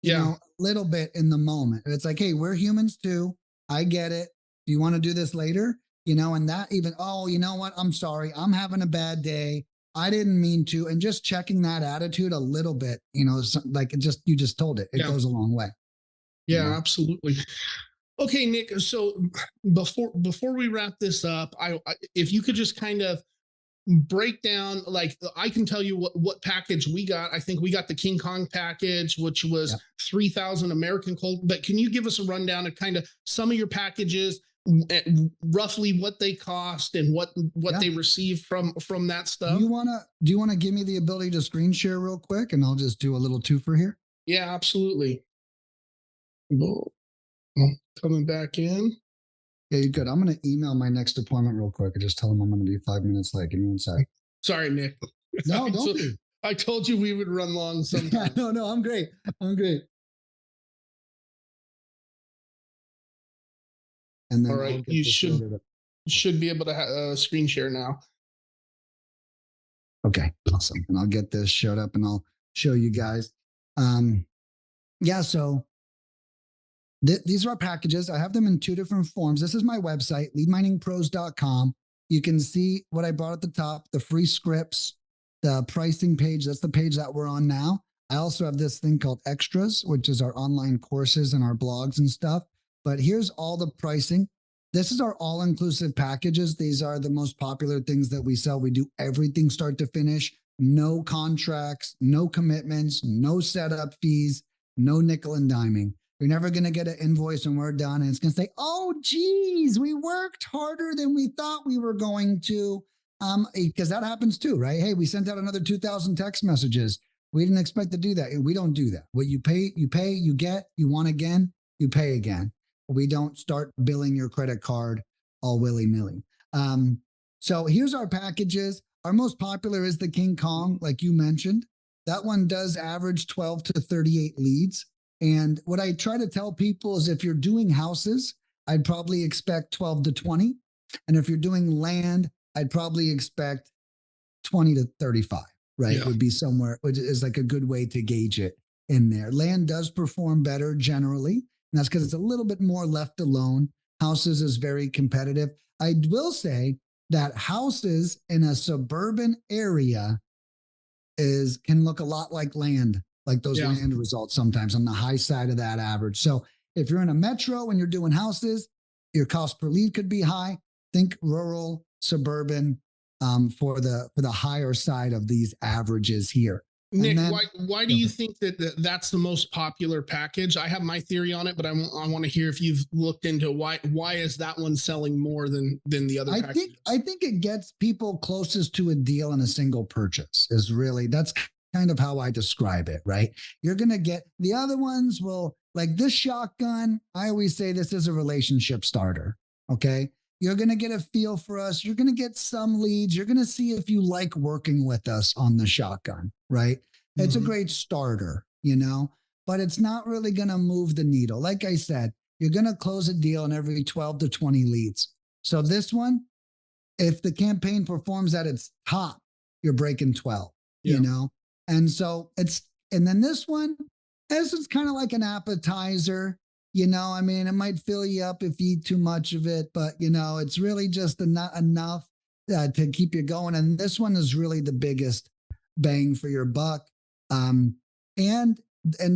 a little bit in the moment. It's like, hey, we're humans too. I get it. Do you want to do this later? And that even, oh, you know what? I'm sorry. I'm having a bad day. I didn't mean to. And just checking that attitude a little bit, like you just told it, it goes a long way. Yeah, absolutely. Okay, Nick. So before we wrap this up, if you could just kind of break down, like, I can tell you what package we got. I think we got the King Kong package, which was 3,000 American Colt. But can you give us a rundown of kind of some of your packages, roughly what they cost and what they receive from that stuff? Do you wanna give me the ability to screen share real quick, and I'll just do a little twofer here? Yeah, absolutely. Coming back in. Yeah, you're good. I'm going to email my next appointment real quick and just tell them I'm going to be 5 minutes late. Give me 1 sec. Sorry, Nick. No, don't be. I told you we would run long sometimes. No, I'm great. I'm great. And then all right, you should be able to screen share now. Okay, awesome. And I'll get this showed up and I'll show you guys. Yeah, so these are our packages. I have them in 2 different forms. This is my website, leadminingpros.com. You can see what I brought at the top, the free scripts, the pricing page. That's the page that we're on now. I also have this thing called Extras, which is our online courses and our blogs and stuff. But here's all the pricing. This is our all-inclusive packages. These are the most popular things that we sell. We do everything start to finish. No contracts, no commitments, no setup fees, no nickel and diming. You're never going to get an invoice when we're done and it's going to say, oh, geez, we worked harder than we thought we were going to. Because that happens too, right? Hey, we sent out another 2,000 text messages. We didn't expect to do that. We don't do that. What you pay, you get, you want again, you pay again. We don't start billing your credit card all willy-nilly. So here's our packages. Our most popular is the King Kong, like you mentioned. That one does average 12 to 38 leads. And what I try to tell people is if you're doing houses, I'd probably expect 12 to 20. And if you're doing land, I'd probably expect 20 to 35, right? Yeah. Would be somewhere, which is like a good way to gauge it in there. Land does perform better generally. And that's because it's a little bit more left alone. Houses is very competitive. I will say that houses in a suburban area can look a lot like land. Like those land results sometimes on the high side of that average. So if you're in a metro and you're doing houses, your cost per lead could be high. Think rural, suburban for the higher side of these averages here. Nick, then, why do you think that's the most popular package? I have my theory on it, but I want to hear if you've looked into why is that one selling more than the other packages? I think it gets people closest to a deal in a single purchase is really, that's kind of how I describe it, right? You're going to get the other ones like this shotgun. I always say this is a relationship starter. Okay. You're going to get a feel for us. You're going to get some leads. You're going to see if you like working with us on the shotgun, right? It's a great starter, but it's not really going to move the needle. Like I said, you're going to close a deal in every 12 to 20 leads. So this one, if the campaign performs at its top, you're breaking 12, And so and then this is kind of like an appetizer, I mean, it might fill you up if you eat too much of it, but it's really just enough to keep you going. And this one is really the biggest bang for your buck. And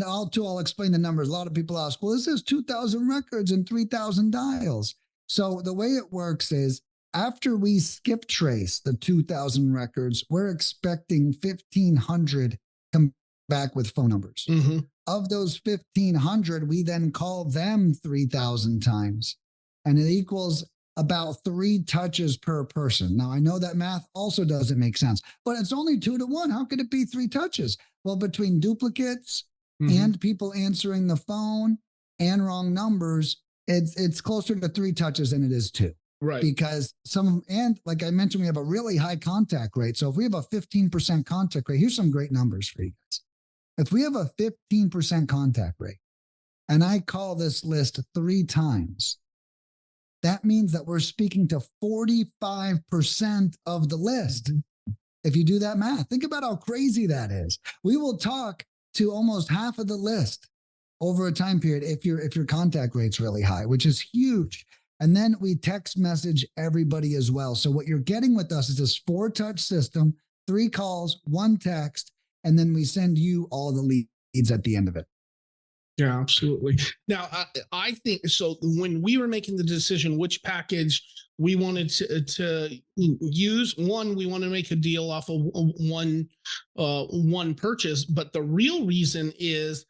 I'll explain the numbers. A lot of people ask, well, this is 2,000 records and 3,000 dials. So the way it works is after we skip trace the 2,000 records, we're expecting 1,500 come back with phone numbers. Mm-hmm. Of those 1,500, we then call them 3,000 times, and it equals about 3 touches per person. Now, I know that math also doesn't make sense, but it's only 2 to 1. How could it be 3 touches? Well, between duplicates and people answering the phone and wrong numbers, it's closer to 3 touches than it is 2. Right. Because and like I mentioned, we have a really high contact rate. So if we have a 15% contact rate, here's some great numbers for you guys. If we have a 15% contact rate and I call this list 3 times, that means that we're speaking to 45% of the list. If you do that math, think about how crazy that is. We will talk to almost half of the list over a time period if your contact rate's really high, which is huge. And then we text message everybody as well. So what you're getting with us is this 4-touch system 3 calls, 1 text, and then we send you all the leads at the end of it. Yeah, absolutely. Now, I think so. When we were making the decision which package we wanted to use, one, we want to make a deal off of one purchase, but the real reason is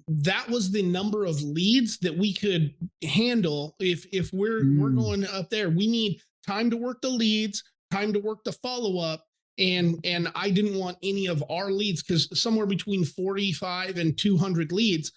that was the number of leads that we could handle. If we're going up there, we need time to work the leads, time to work the follow up. And I didn't want any of our leads, because somewhere between 45 and 200 leads,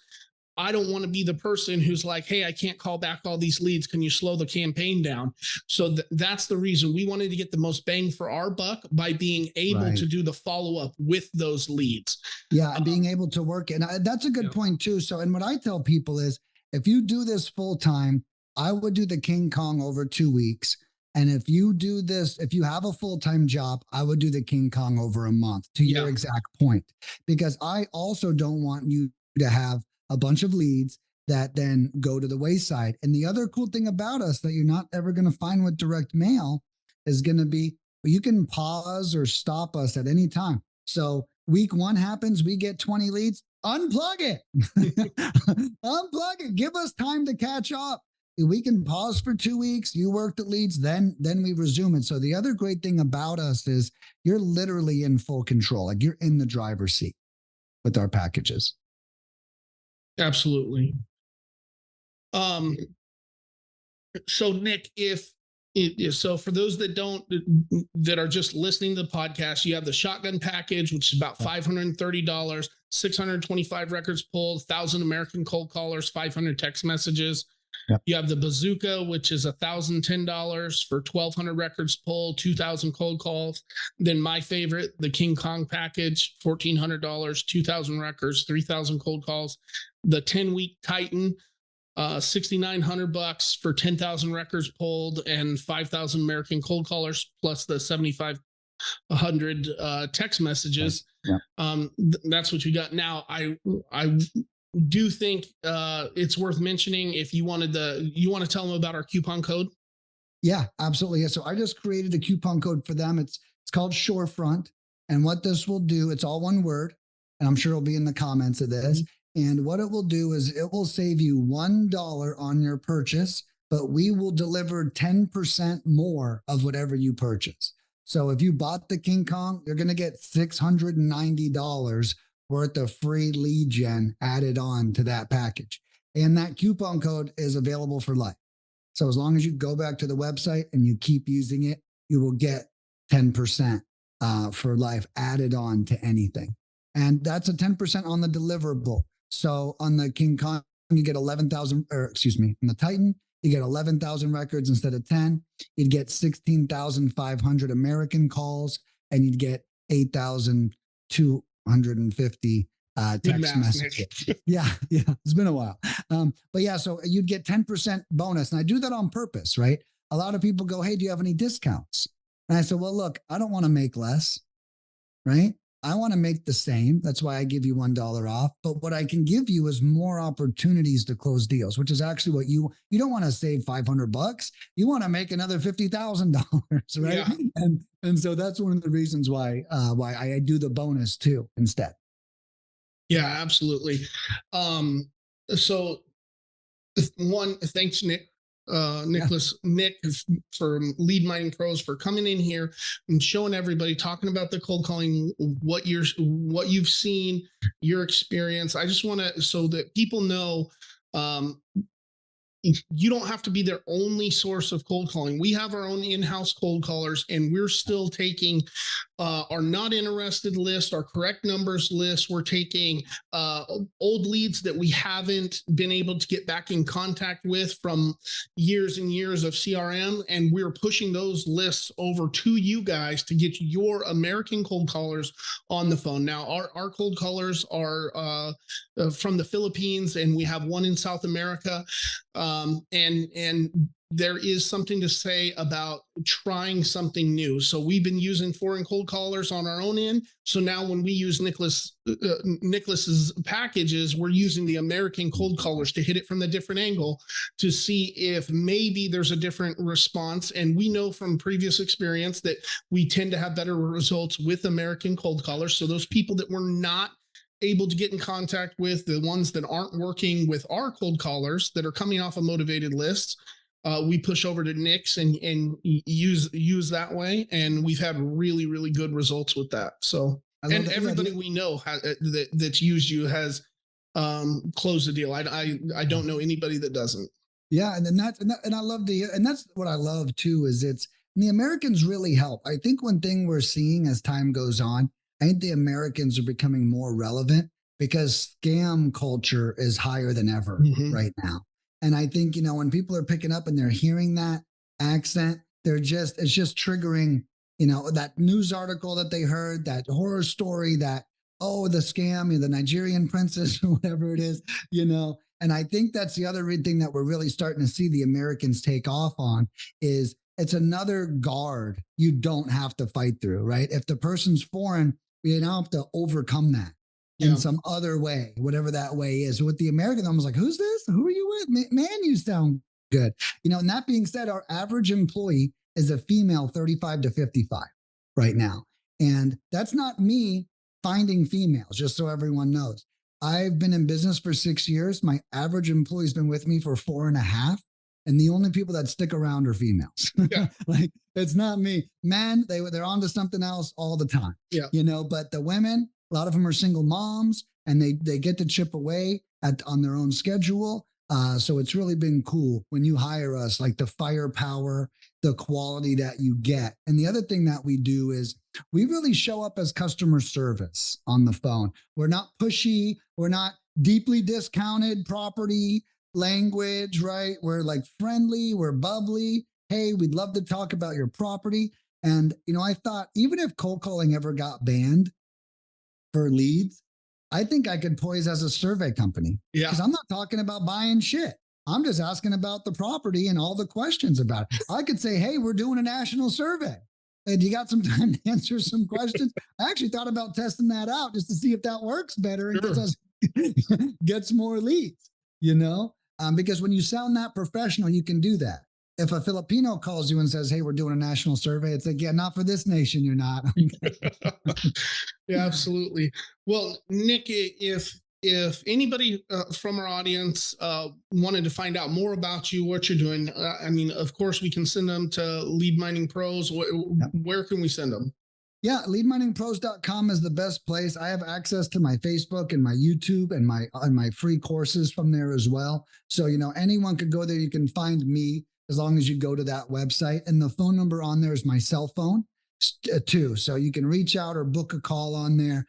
I don't want to be the person who's like, hey, I can't call back all these leads. Can you slow the campaign down? So that's the reason we wanted to get the most bang for our buck by being able to do the follow-up with those leads. Yeah, and being able to work it. And that's a good point too. So, and what I tell people is, if you do this full time, I would do the King Kong over 2 weeks. And if you do this, if you have a full-time job, I would do the King Kong over a month, to your exact point, because I also don't want you to have a bunch of leads that then go to the wayside. And the other cool thing about us that you're not ever going to find with direct mail is going to be, you can pause or stop us at any time. So week 1 happens, we get 20 leads, unplug it, unplug it, give us time to catch up. We can pause for 2 weeks. You work the leads, then we resume it. So the other great thing about us is you're literally in full control. Like, you're in the driver's seat with our packages. Absolutely. So Nick, so for those that are just listening to the podcast, you have the shotgun package, which is about $530, 625 records pulled, 1,000 American cold callers, 500 text messages. Yep. You have the bazooka, which is $1,010 for 1,200 records pulled, 2,000 cold calls. Then my favorite, the King Kong package, $1,400, 2,000 records, 3,000 cold calls. The 10-week Titan, $6,900 for 10,000 records pulled and 5,000 American cold callers, plus the 7,500 text messages. Yeah. That's what you got. Now, I do think it's worth mentioning, if you want to tell them about our coupon code. Yeah, absolutely. Yeah. So I just created a coupon code for them. It's called Shorefront. And what this will do, it's all one word, and I'm sure it'll be in the comments of this. And what it will do is it will save you $1 on your purchase, but we will deliver 10% more of whatever you purchase. So if you bought the King Kong, you're going to get $690 worth of free lead gen added on to that package. And that coupon code is available for life. So as long as you go back to the website and you keep using it, you will get 10% for life added on to anything. And that's a 10% on the deliverable. So on the King Kong, you get 11,000, or excuse me, on the Titan, you get 11,000 records instead of 10. You'd get 16,500 American calls, and you'd get 8,250 text messages. Yeah. It's been a while. But yeah, so you'd get 10% bonus. And I do that on purpose, right? A lot of people go, hey, do you have any discounts? And I said, well, look, I don't want to make less, right? I want to make the same. That's why I give you $1 off. But what I can give you is more opportunities to close deals, which is actually what you don't want to save $500. You want to make another $50,000, right? Yeah. And so that's one of the reasons why I do the bonus too instead. Yeah, absolutely. So one, thanks, Nick. Nick from Lead Mining Pros for coming in here and showing everybody, talking about the cold calling, what you've seen, your experience. I just want to, so that people know, you don't have to be their only source of cold calling. We have our own in-house cold callers, and we're still taking our not interested list, our correct numbers list. We're taking old leads that we haven't been able to get back in contact with from years and years of CRM, and we're pushing those lists over to you guys to get your American cold callers on the phone. Now, our cold callers are from the Philippines, and we have one in South America. And there is something to say about trying something new. So we've been using foreign cold callers on our own end. So now when we use Nicholas's packages, we're using the American cold callers to hit it from a different angle to see if maybe there's a different response. And we know from previous experience that we tend to have better results with American cold callers. So those people that we're not able to get in contact with, the ones that aren't working with our cold callers that are coming off of motivated lists, we push over to Nick's and use that way, and we've had really, really good results with that. So, and everybody we know that's used you has closed the deal. I don't know anybody that doesn't. Yeah, and then and I love and that's what I love too, is the Americans really help. I think one thing we're seeing as time goes on, I think the Americans are becoming more relevant because scam culture is higher than ever right now. And I think, when people are picking up and they're hearing that accent, it's just triggering, that news article that they heard, that horror story, that, the scam, the Nigerian princess or whatever it is, And I think that's the other thing that we're really starting to see the Americans take off on is it's another guard you don't have to fight through, right? If the person's foreign, you don't have to overcome that. In some other way, whatever that way is. With the American, I was like, who's this? Who are you with? Man, you sound good. And that being said, our average employee is a female 35 to 55 right now. And that's not me finding females, just so everyone knows. I've been in business for 6 years. My average employee's been with me for 4.5. And the only people that stick around are females. Yeah. Like, it's not me. Men, they're onto something else all the time. Yeah. But the women, a lot of them are single moms, and they get to chip away on their own schedule. So it's really been cool when you hire us, like the firepower, the quality that you get. And the other thing that we do is we really show up as customer service on the phone. We're not pushy. We're not deeply discounted property language, right? We're like friendly. We're bubbly. Hey, we'd love to talk about your property. And, I thought even if cold calling ever got banned for leads, I think I could poise as a survey company. Yeah. Because I'm not talking about buying shit. I'm just asking about the property and all the questions about it. I could say, hey, we're doing a national survey. And you got some time to answer some questions? I actually thought about testing that out just to see if that works better and gets more leads, because when you sound that professional, you can do that. If a Filipino calls you and says, hey, we're doing a national survey, it's like, yeah, not for this nation, you're not. Yeah, absolutely. Well, Nick, if anybody from our audience wanted to find out more about you, what you're doing, of course, we can send them to Lead Mining Pros. Where can we send them? Yeah, leadminingpros.com is the best place. I have access to my Facebook and my YouTube and my free courses from there as well. So, anyone could go there. You can find me as long as you go to that website. And the phone number on there is my cell phone too. So you can reach out or book a call on there.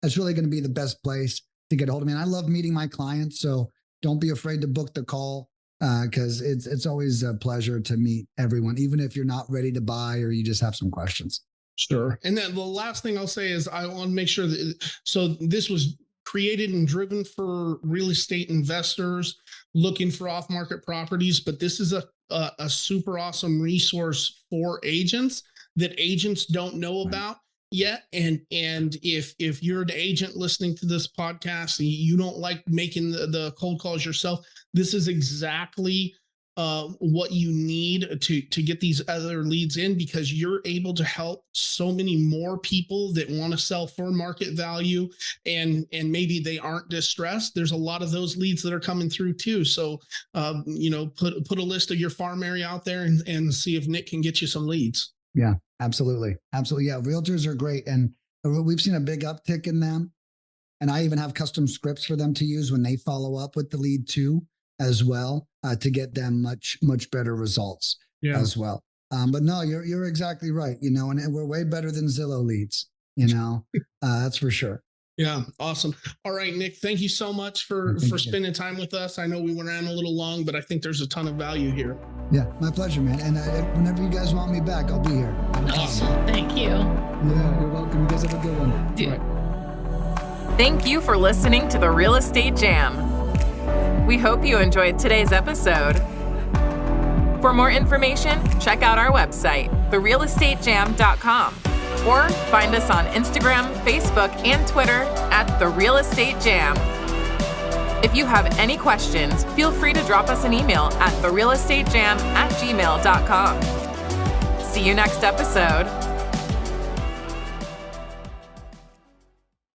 That's really going to be the best place to get a hold of me. And I love meeting my clients. So don't be afraid to book the call because it's always a pleasure to meet everyone, even if you're not ready to buy or you just have some questions. Sure. And then the last thing I'll say is I want to make sure that, so this was created and driven for real estate investors looking for off-market properties, but this is a super awesome resource for agents that agents don't know about yet. And if you're an agent listening to this podcast and you don't like making the cold calls yourself, this is exactly what you need to get these other leads in, because you're able to help so many more people that want to sell for market value and maybe they aren't distressed. There's a lot of those leads that are coming through too. So, put a list of your farm area out there and see if Nick can get you some leads. Yeah, absolutely. Absolutely. Yeah. Realtors are great. And we've seen a big uptick in them. And I even have custom scripts for them to use when they follow up with the lead too, as well, to get them much better results as well. But no, you're exactly right. And we're way better than Zillow leads, that's for sure. Yeah. Awesome. All right, Nick, thank you so much for spending time with us. I know we ran a little long, but I think there's a ton of value here. Yeah, my pleasure, man. And whenever you guys want me back, I'll be here. Awesome. Thank you. Yeah, you're welcome. You guys have a good one. Dude. Thank you for listening to the Real Estate Jam. We hope you enjoyed today's episode. For more information, check out our website, therealestatejam.com, or find us on Instagram, Facebook, and Twitter at The Real Estate Jam. If you have any questions, feel free to drop us an email at therealestatejam@gmail.com. See you next episode.